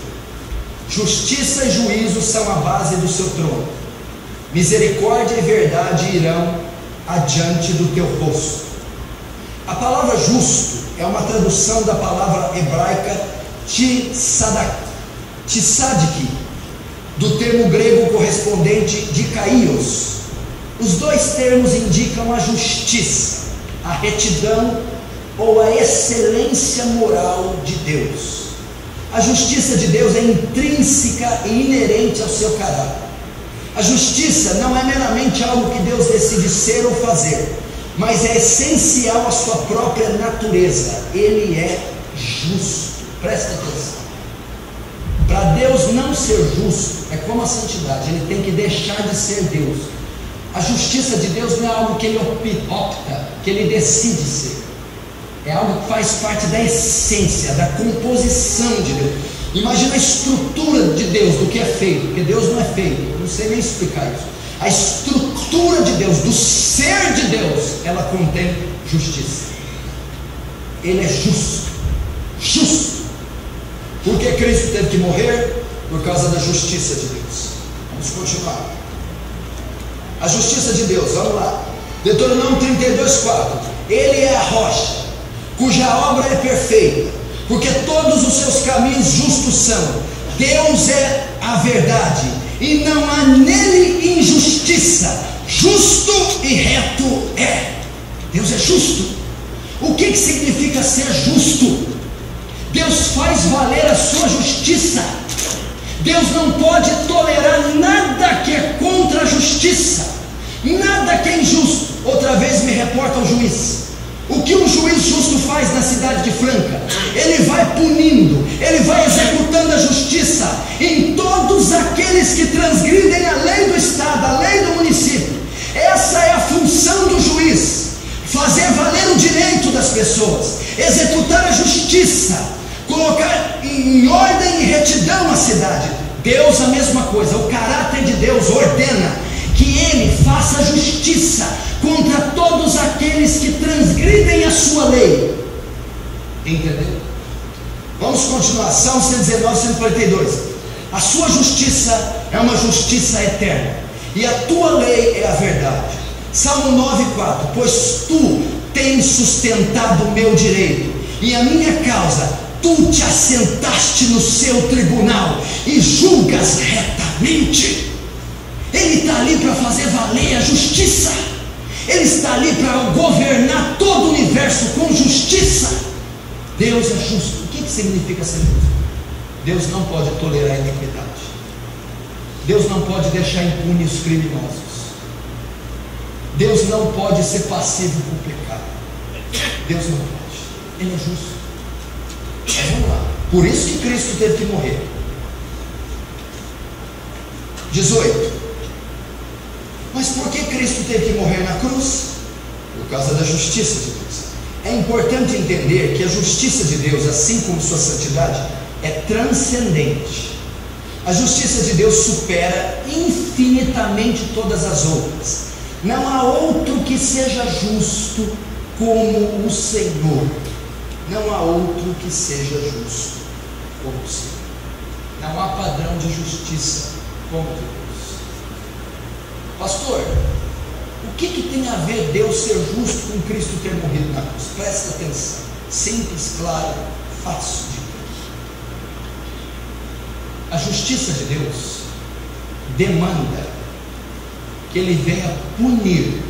Justiça e juízo são a base do seu trono, misericórdia e verdade irão adiante do teu rosto. A palavra justo é uma tradução da palavra hebraica tzadik, do termo grego correspondente de kaios. Os dois termos indicam a justiça, a retidão ou a excelência moral de Deus. A justiça de Deus é intrínseca e inerente ao seu caráter. A justiça não é meramente algo que Deus decide ser ou fazer, mas é essencial à sua própria natureza. Ele é justo. Presta atenção. Para Deus não ser justo é como a santidade, Ele tem que deixar de ser Deus. A justiça de Deus não é algo que Ele opta, que Ele decide ser. É algo que faz parte da essência, da composição de Deus. Imagina a estrutura de Deus, do que é feito, porque Deus não é feito, eu não sei nem explicar isso. A estrutura de Deus, do ser de Deus, ela contém justiça. Ele é justo. Justo. Por que Cristo teve que morrer? Por causa da justiça de Deus. Vamos continuar. A justiça de Deus, vamos lá. Deuteronômio 32:4. Ele é a rocha, cuja obra é perfeita, porque todos os seus caminhos justos são. Deus é a verdade, e não há nele injustiça. Justo e reto é. Deus é justo. O que significa ser justo? Deus faz valer a sua justiça. Deus não pode tolerar nada que é contra a justiça, nada que é injusto. Outra vez me reporta o juiz. O que um juiz justo faz na cidade de Franca? Ele vai punindo, ele vai executando a justiça em todos aqueles que transgridem a lei do estado, a lei do município. Essa é a função do juiz: fazer valer o direito das pessoas, executar a justiça, colocar em ordem e retidão a cidade. Deus a mesma coisa. O caráter de Deus ordena que Ele faça justiça contra todos aqueles que transgridem a sua lei. Entendeu? Vamos continuar. Salmo 119, 142. A sua justiça é uma justiça eterna, e a tua lei é a verdade. Salmo 9,4. Pois tu tens sustentado o meu direito, e a minha causa tu te assentaste no seu tribunal, e julgas retamente. Ele está ali para fazer valer a justiça. Ele está ali para governar todo o universo com justiça. Deus é justo. O que significa ser justo? Deus não pode tolerar a iniquidade. Deus não pode deixar impunes os criminosos. Deus não pode ser passivo com o pecado. Deus não pode. Ele é justo. Mas vamos lá. Por isso que Cristo teve que morrer. 18. Mas por que Cristo teve que morrer na cruz? Por causa da justiça de Deus. É importante entender que a justiça de Deus, assim como sua santidade, é transcendente. A justiça de Deus supera infinitamente todas as outras. Não há outro que seja justo como o Senhor. Não há outro que seja justo como o Senhor. Não há padrão de justiça como Deus. Pastor, o que tem a ver Deus ser justo com Cristo ter morrido na cruz? Presta atenção. Simples, claro, fácil de entender. A justiça de Deus demanda que Ele venha punir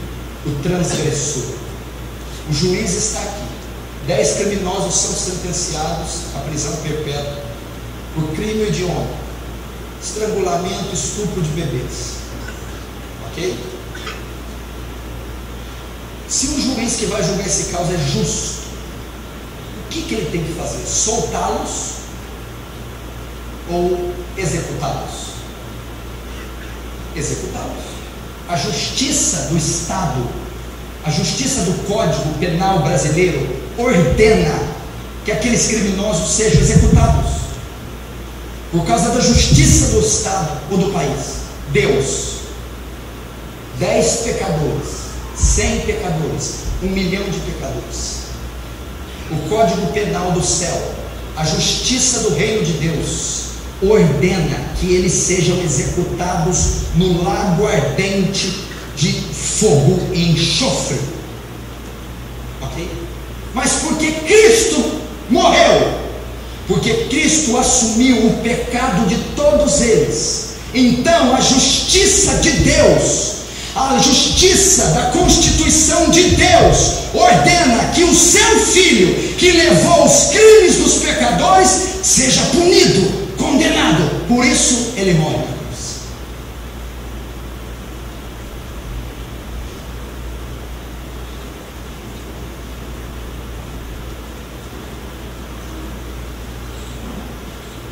o transgressor. O juiz está aqui. 10 criminosos são sentenciados à prisão perpétua por crime hediondo, estrangulamento, estupro de bebês. Ok? Se o juiz que vai julgar esse caso é justo, o que ele tem que fazer? Soltá-los ou executá-los? Executá-los. A justiça do Estado, a justiça do Código Penal brasileiro ordena que aqueles criminosos sejam executados. Por causa da justiça do Estado ou do país. Deus, 10 pecadores, 100 pecadores, 1 milhão de pecadores. O Código Penal do céu, a justiça do reino de Deus, ordena que eles sejam executados no lago ardente de fogo e enxofre. Ok? Mas porque Cristo morreu, porque Cristo assumiu o pecado de todos eles, então a justiça de Deus, a justiça da Constituição de Deus ordena que o seu Filho, que levou os crimes dos pecadores, seja punido, condenado. Por isso ele morre na cruz.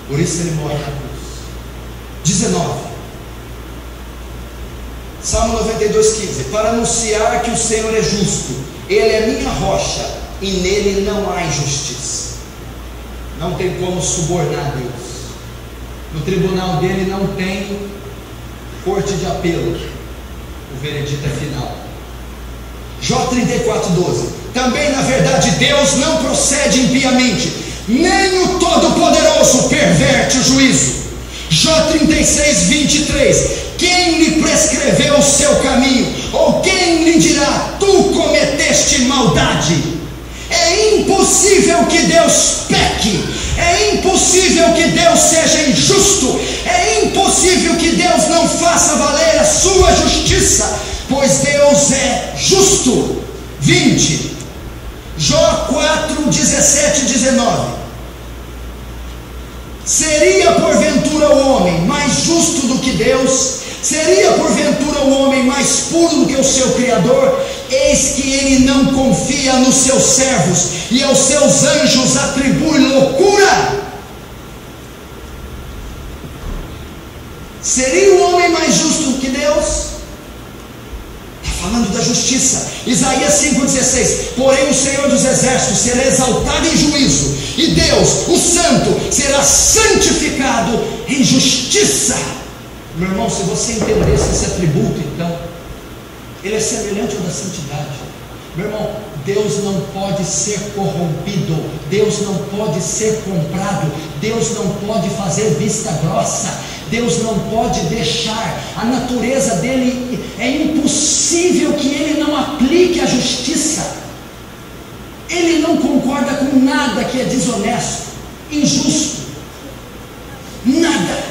Por isso ele morre na cruz. 19. Salmo 92,15. Para anunciar que o Senhor é justo, Ele é minha rocha, e nele não há injustiça. Não tem como subornar Deus. No tribunal dele não tem corte de apelo. O veredito é final. Jó 34,12. Também na verdade Deus não procede impiamente, nem o Todo-Poderoso perverte o juízo. Jó 36,23. Quem lhe prescreveu o seu caminho? Ou quem lhe dirá, tu cometeste maldade? É impossível que Deus peque, é impossível que Deus seja injusto, é impossível que Deus não faça valer a sua justiça, pois Deus é justo. 20, Jó 4, 17 e 19. Seria porventura o homem mais justo do que Deus? Seria porventura o homem mais puro do que o seu Criador? Eis que ele não confia nos seus servos, e aos seus anjos atribui loucura. Seria o homem mais justo do que Deus? Está falando da justiça. Isaías 5,16. Porém o Senhor dos exércitos será exaltado em juízo, e Deus, o santo, será santificado em justiça. Meu irmão, se você entendesse esse atributo, então, ele é semelhante ao da santidade. Meu irmão, Deus não pode ser corrompido, Deus não pode ser comprado, Deus não pode fazer vista grossa, Deus não pode deixar, a natureza dele é impossível que ele não aplique a justiça. Ele não concorda com nada que é desonesto, injusto, nada.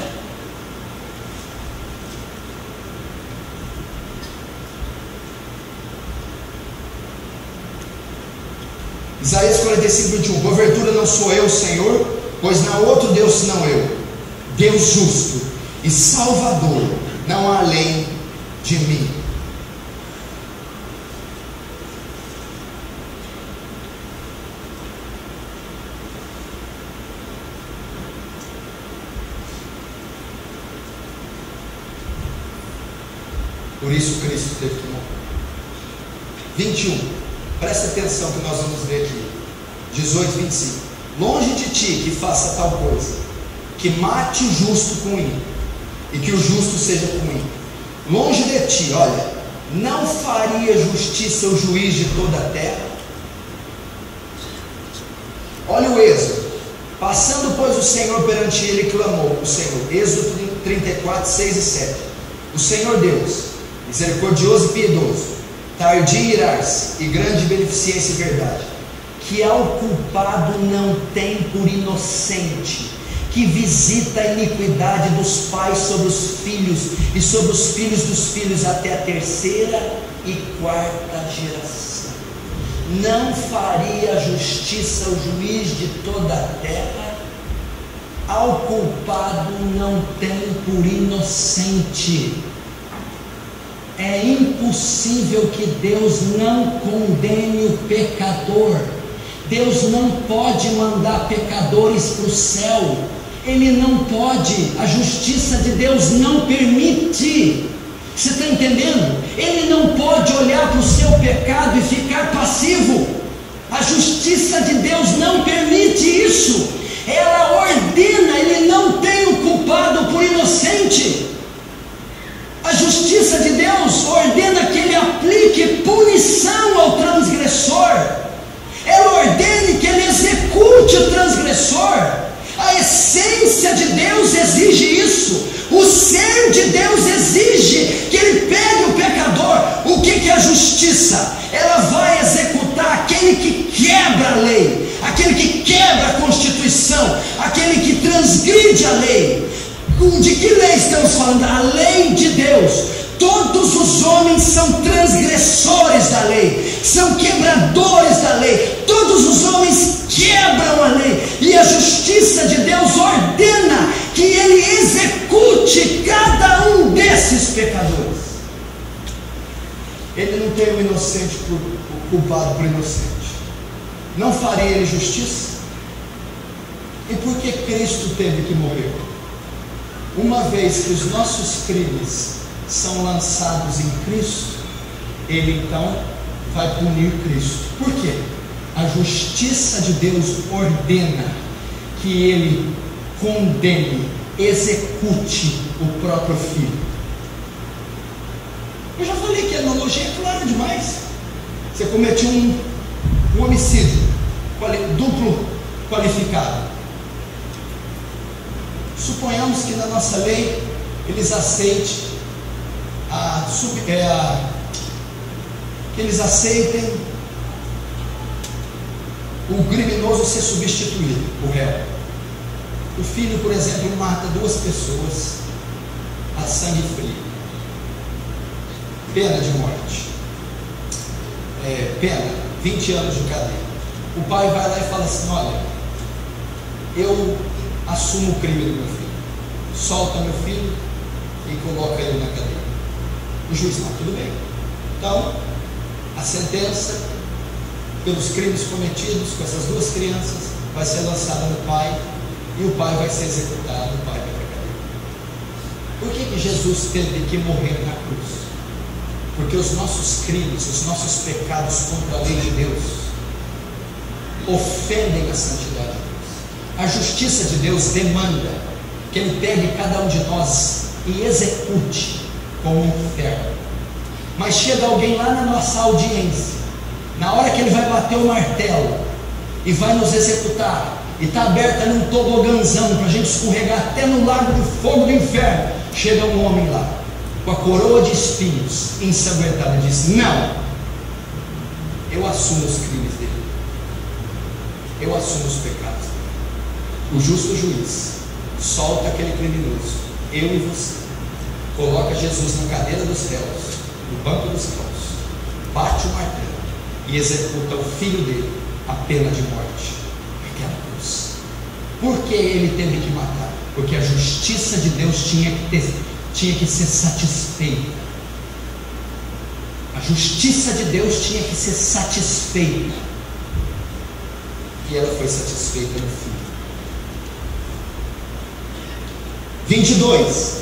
Isaías 45, 21. Porventura não sou eu, Senhor, pois não há outro Deus senão eu, Deus justo e Salvador, não há além de mim. Por isso Cristo teve que morrer. 21. Presta atenção que nós vamos ler aqui. 18, 25. Longe de ti que faça tal coisa, que mate o justo com o ímpio, e que o justo seja com o ímpio. Longe de ti, olha, não faria justiça o juiz de toda a terra? Olha o Êxodo. Passando, pois, o Senhor perante ele, clamou o Senhor. Êxodo 34, 6 e 7. O Senhor Deus, misericordioso e piedoso, tardio em irar-se, e grande beneficência e verdade, que ao culpado não tem por inocente, que visita a iniquidade dos pais sobre os filhos, e sobre os filhos dos filhos até a terceira e quarta geração. Não faria justiça o juiz de toda a terra? Ao culpado não tem por inocente. É impossível que Deus não condene o pecador. Deus não pode mandar pecadores para o céu. Ele não pode. A justiça de Deus não permite. Você está entendendo? Ele não pode olhar para o seu pecado e ficar passivo. A justiça de Deus não permite isso. Ela ordena, ele não tem o culpado por inocente. A justiça de Deus ordena que ele aplique punição ao transgressor. Ela ordena que ele execute o transgressor. A essência de Deus exige isso. O ser de Deus exige que ele pegue o pecador. O que é a justiça? Ela vai executar aquele que quebra a lei, aquele que quebra a Constituição, aquele que transgride a lei. De que lei estamos falando? A lei de Deus. Todos os homens são transgressores da lei, são quebradores da lei. Todos os homens quebram a lei, e a justiça de Deus ordena que ele execute cada um desses pecadores. Ele não tem o inocente culpado por inocente. Não faria ele justiça? E por que Cristo teve que morrer? Uma vez que os nossos crimes são lançados em Cristo, ele então vai punir Cristo. Por quê? A justiça de Deus ordena que ele condene, execute o próprio filho. Eu já falei que a analogia é clara demais. Você cometeu um homicídio duplo qualificado. Suponhamos que na nossa lei eles aceitem que eles aceitem o criminoso ser substituído, o réu. O filho, por exemplo, mata 2 pessoas a sangue frio, pena de morte, pena, 20 anos de cadeia. O pai vai lá e fala assim: olha, eu assumo o crime do meu filho, solta meu filho e coloca ele na cadeia. O juiz: não, tudo bem. Então, a sentença pelos crimes cometidos com essas 2 crianças vai ser lançada no pai, e o pai vai ser executado, o pai vai para a cadeia. Por que Jesus teve que morrer na cruz? Porque os nossos crimes, os nossos pecados contra a lei de Deus ofendem a santidade de Deus. A justiça de Deus demanda que Ele pegue cada um de nós e execute como um inferno. Mas chega alguém lá na nossa audiência, na hora que ele vai bater o martelo e vai nos executar, e está aberta num tobogãzão para a gente escorregar até no lago de fogo do inferno, chega um homem lá com a coroa de espinhos ensanguentada e diz: não, eu assumo os crimes dele, eu assumo os pecados dele. O justo juiz solta aquele criminoso, eu e você, coloca Jesus na cadeira dos réus, no banco dos réus, bate o martelo e executa o filho dele a pena de morte naquela cruz. Por que ele teve que matar? Porque a justiça de Deus tinha que ser satisfeita. A justiça de Deus tinha que ser satisfeita, e ela foi satisfeita no fim. 22.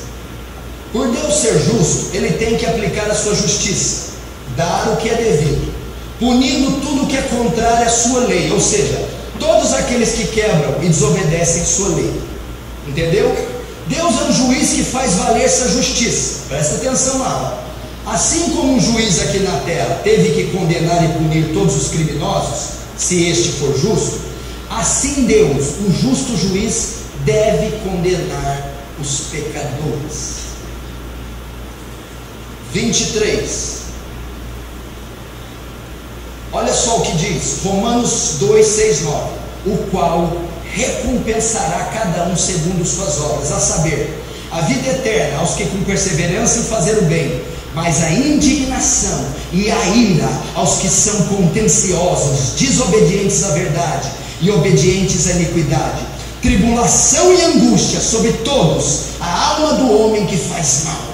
Por Deus ser justo, Ele tem que aplicar a sua justiça, dar o que é devido, punindo tudo que é contrário à sua lei, ou seja, todos aqueles que quebram e desobedecem sua lei. Entendeu? Deus é um juiz que faz valer essa justiça. Presta atenção lá. Assim como um juiz aqui na terra teve que condenar e punir todos os criminosos, se este for justo, assim Deus, o justo juiz, deve condenar os pecadores. 23. Olha só o que diz Romanos 2, 6, 9: o qual recompensará cada um segundo suas obras, a saber, a vida eterna aos que com perseverança em fazer o bem, mas a indignação e a ira aos que são contenciosos, desobedientes à verdade e obedientes à iniquidade, tribulação e angústia sobre todos, a alma do homem que faz mal.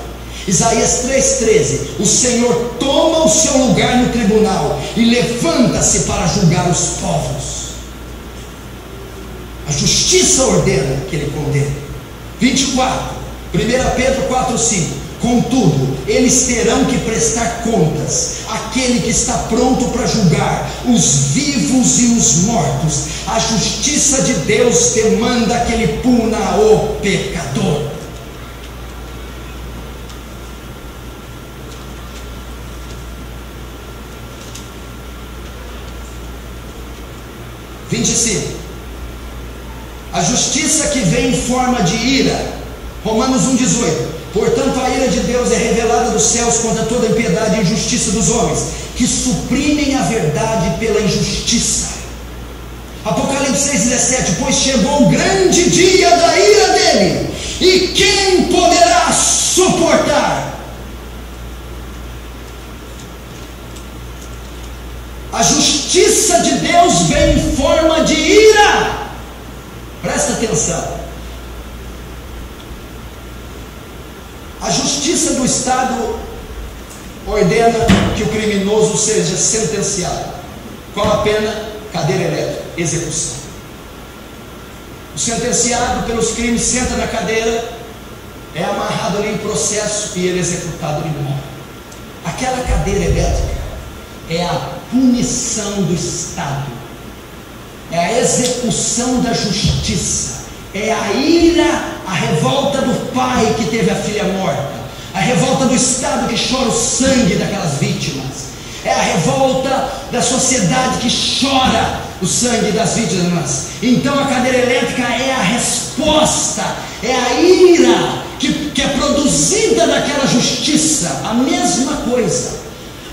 Isaías 3,13: o Senhor toma o seu lugar no tribunal e levanta-se para julgar os povos. A justiça ordena que ele condene. 24, 1 Pedro 4,5: contudo, eles terão que prestar contas àquele que está pronto para julgar os vivos e os mortos. A justiça de Deus demanda que ele puna o pecador. A justiça que vem em forma de ira. Romanos 1,18: portanto a ira de Deus é revelada dos céus contra toda impiedade e injustiça dos homens, que suprimem a verdade pela injustiça. Apocalipse 6,17: pois chegou o grande dia da ira dele, e quem poderá suportar? A justiça de Deus vem em forma de ira. Presta atenção. A justiça do Estado ordena que o criminoso seja sentenciado. Qual a pena? Cadeira elétrica, execução. O sentenciado pelos crimes senta na cadeira, é amarrado ali em processo e ele é executado, ele morre. Aquela cadeira elétrica é a punição do Estado, é a execução da justiça, é a ira, a revolta do pai que teve a filha morta, a revolta do Estado que chora o sangue daquelas vítimas, é a revolta da sociedade que chora o sangue das vítimas. Então a cadeira elétrica é a resposta, é a ira que é produzida daquela justiça. A mesma coisa,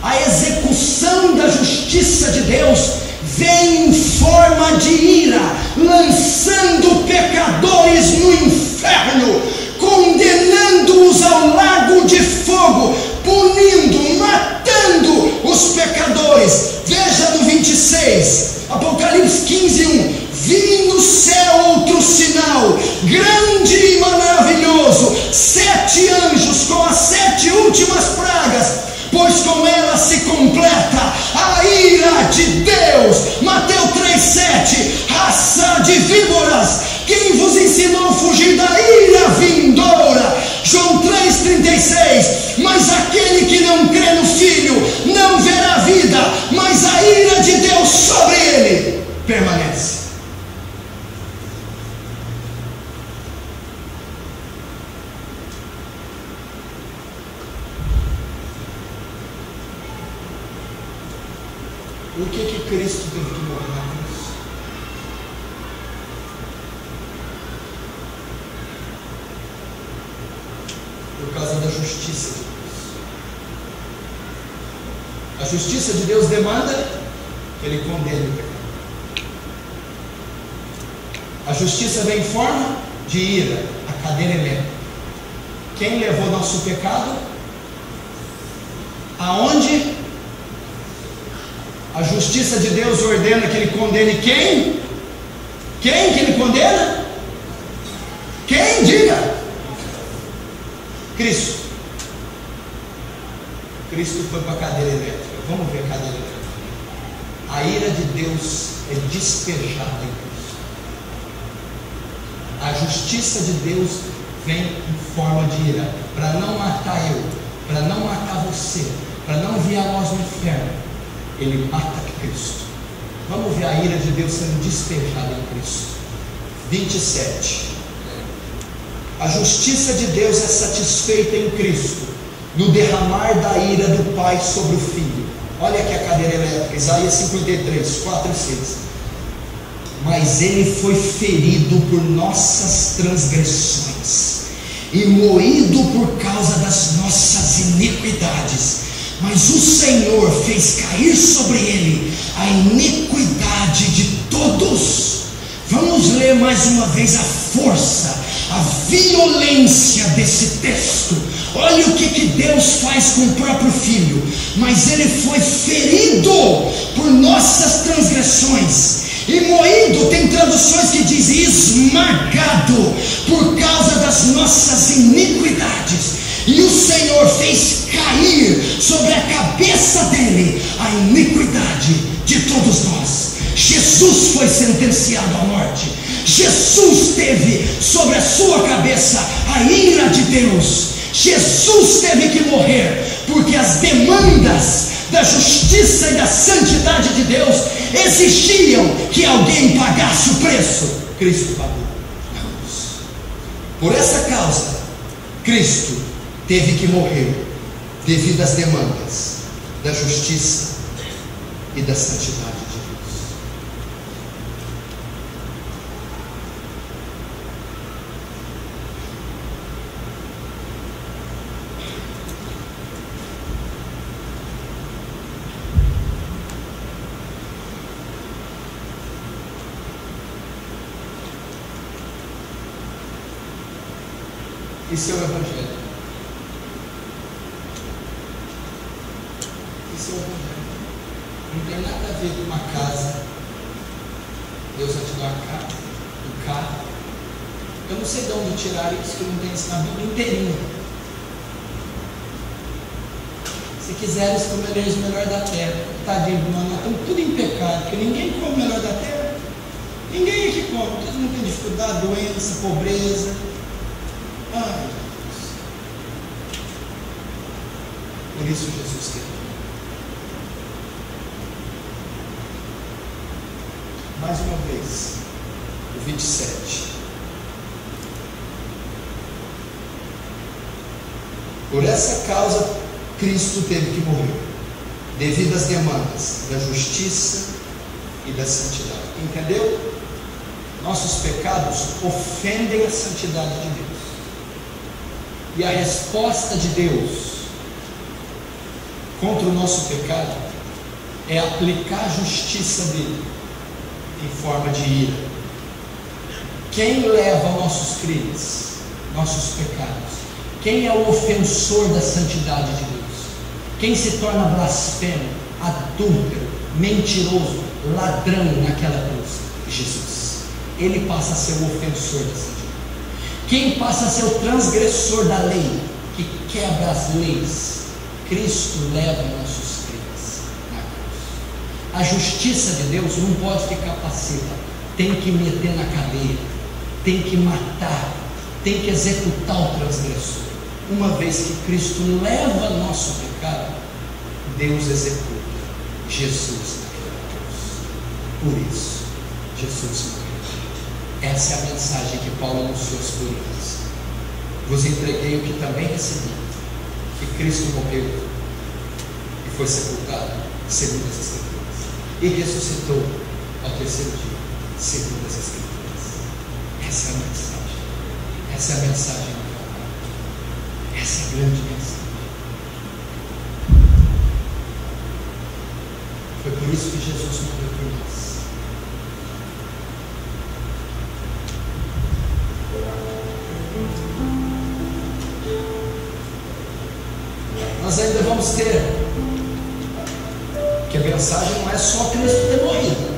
a execução da justiça de Deus vem em forma de ira, lançando pecadores no inferno, condenando-os ao lago de fogo, punindo, matando os pecadores. Veja no 26, Apocalipse 15:1. Vi no céu outro sinal, grande e maravilhoso, 7 anjos com as 7 últimas pragas, pois com ela se completa a ira de Deus. Mateus 3,7. Raça de víboras, quem vos ensinou a fugir da ira vindoura? João 3,36. Mas aquele que não crê no Filho não verá vida, mas a ira de Deus sobre ele permanece. Por que Cristo teve que morrer na cruz? Por causa da justiça de Deus. A justiça de Deus demanda que Ele condene o pecado. A justiça vem em forma de ira, a cadeira elétrica. Quem levou nosso pecado? Aonde? A justiça de Deus ordena que Ele condene quem? Quem que Ele condena? Quem? Diga! Cristo. Cristo foi para a cadeira elétrica. Vamos ver a cadeira elétrica. A ira de Deus é despejada em Cristo. A justiça de Deus vem em forma de ira, para não matar eu, para não matar você, para não enviar nós no inferno. Ele mata Cristo. Vamos ver a ira de Deus sendo despejada em Cristo. 27. A justiça de Deus é satisfeita em Cristo, no derramar da ira do Pai sobre o Filho. Olha aqui a cadeira elétrica, Isaías 53, 4 e 6. Mas Ele foi ferido por nossas transgressões e moído por causa das nossas iniquidades. Mas o Senhor fez cair sobre ele a iniquidade de todos. Vamos ler mais uma vez a força, a violência desse texto. Olha o que Deus faz com o próprio Filho. Mas ele foi ferido por nossas transgressões e moído, tem traduções que dizem esmagado, por causa das nossas iniquidades. E o Senhor fez cair sobre a cabeça dele a iniquidade de todos nós. Jesus foi sentenciado à morte. Jesus teve sobre a sua cabeça a ira de Deus. Jesus teve que morrer, porque as demandas da justiça e da santidade de Deus exigiam que alguém pagasse o preço. Cristo pagou na cruz. Por essa causa, Cristo teve que morrer devido às demandas da justiça e da santidade de Deus. Isso é o Evangelho. Isso é o Evangelho. Não tem nada a ver com uma casa. Deus vai te dar uma casa, um carro. Eu não sei de onde tiraram isso, que não tem isso na Bíblia inteirinha. Se quiseres comereis o melhor da terra. Tadinho, nós estamos tudo em pecado, porque ninguém come o melhor da terra. Ninguém aqui come, todo mundo tem dificuldade, doença, pobreza. Ai, Deus. Por isso Jesus teve. Mais uma vez, o 27. Por essa causa, Cristo teve que morrer, devido às demandas da justiça e da santidade. Entendeu? Nossos pecados ofendem a santidade de Deus. E a resposta de Deus contra o nosso pecado é aplicar a justiça dele em forma de ira. Quem leva nossos crimes, nossos pecados? Quem é o ofensor da santidade de Deus? Quem se torna blasfemo, adúltero, mentiroso, ladrão naquela cruz? Jesus. Ele passa a ser o ofensor da santidade. Quem passa a ser o transgressor da lei, que quebra as leis? Cristo leva nossos crimes na cruz. A justiça de Deus não pode ficar passiva, tem que meter na cadeia, tem que matar, tem que executar o transgressor. Uma vez que Cristo leva nosso pecado, Deus executa Jesus naquela cruz. Por isso, Jesus morreu. Essa é a mensagem que Paulo anunciou aos Coríntios. Vos entreguei o que também recebi, que Cristo morreu e foi sepultado segundo as Escrituras, e ressuscitou ao terceiro dia segundo as Escrituras. Essa é a mensagem. Essa é a mensagem do Calvário. Essa é a grande mensagem. Foi por isso que Jesus morreu por nós. Nós ainda vamos ter que a mensagem não é só Cristo ter morrido.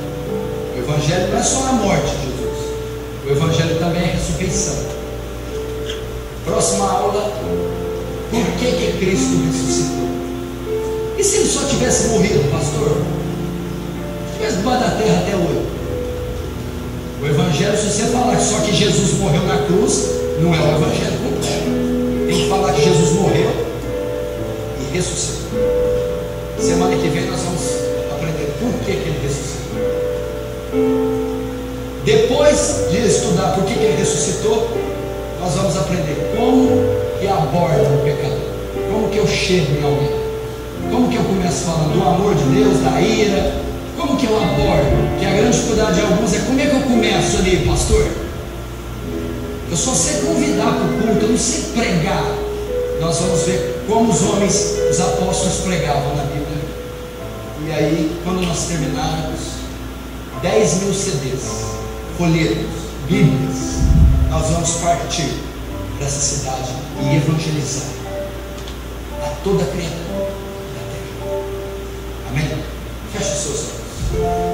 O Evangelho não é só a morte de Jesus. O Evangelho também é a ressurreição. Próxima aula: por que Cristo ressuscitou? E se ele só tivesse morrido, pastor? Se tivesse debaixo da terra até hoje? O Evangelho, se você falar só que Jesus morreu na cruz, não é o Evangelho completo. Tem que falar que Jesus morreu e ressuscitou. Semana que vem nós vamos aprender por que ele ressuscitou. Depois de estudar por que ele ressuscitou, nós vamos aprender como que aborda o pecador, como que eu chego em alguém, como que eu começo falando do amor de Deus, da ira, como que eu abordo, que a grande dificuldade de alguns é como é que eu começo ali, pastor? Eu só sei convidar para o culto, eu não sei pregar. Nós vamos ver como os homens, os apóstolos pregavam na Bíblia. E aí, quando nós terminarmos 10.000 CDs, folhetos, Bíblias, nós vamos partir para essa cidade e evangelizar a toda criatura da terra. Amém? Feche os seus olhos.